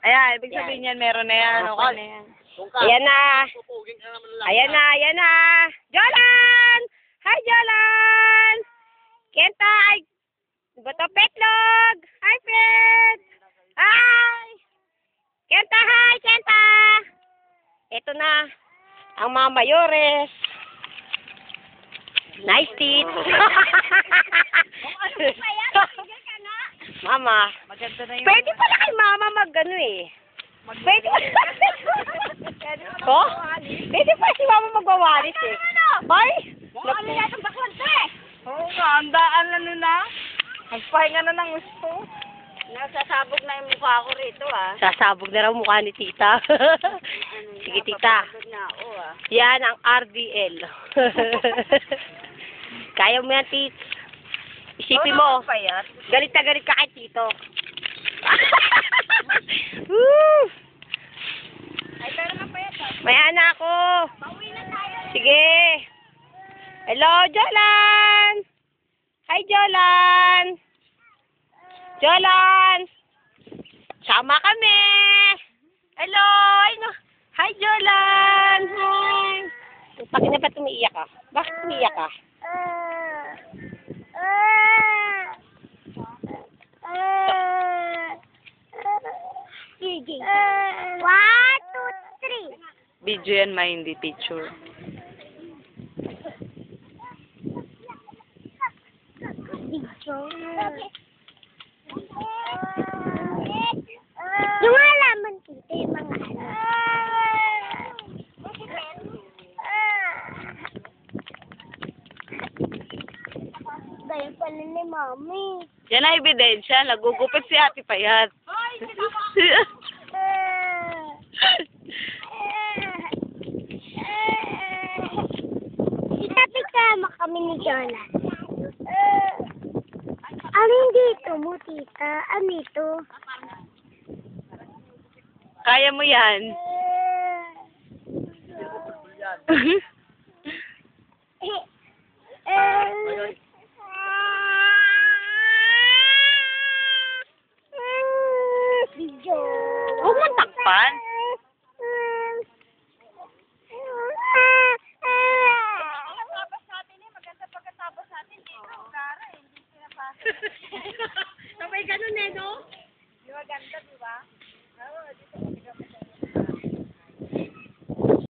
Ayan, ibig sabihin yan, meron na yan. Okay na yan. Ayan na. Ayan na, ayan na. Jolan! Hi, Jolan! Kenta, ay, bato Petlog! Hi, Pet! Hi! Kenta, hi, Kenta! Ito na, ang mga mayores. Nice teeth. Mama. Maganda na yun. Pwede pala kay mama mag-ano eh. Pwede pala. Oh? Pwede pa si mama magwawalis eh. Hoy! Ano yata baklan to eh? Oo nga, andaan na nun na. Magpahinga na ng gusto. Nasasabog na yung mukha ko rito ah. Sasabog na raw mukha ni tita. Sige tita. Napapagod na ako ah. Yan ang RDL. Kaya mo yan, tit. Isipin mo. Galit na galit ka kay tito. Woo! Ay, pero napayat ah. May anak ako. Pauwi na tayo. Sige. Hello, Jolan. Hi, Jolan. Jolan. Sama kami. Hello. Hi, Jolan. Hi. Bakit na ba tumiiyak ka? Bakit tumiiyak ka? Sige. 1, 2, 3. Video yan, may hindi picture. Yung alaman dito, yung mga ano. Gaya pala ni Mami. Yan ang ebidensya, nagugupit si Ate Payat. Isapit-sama kami ni Jolan. Alin dito mo, tita? Ano ito? Kaya mo yan. Video. Huwag mong takpan. Sabay ganun eh, no? Di ba ganda, di ba?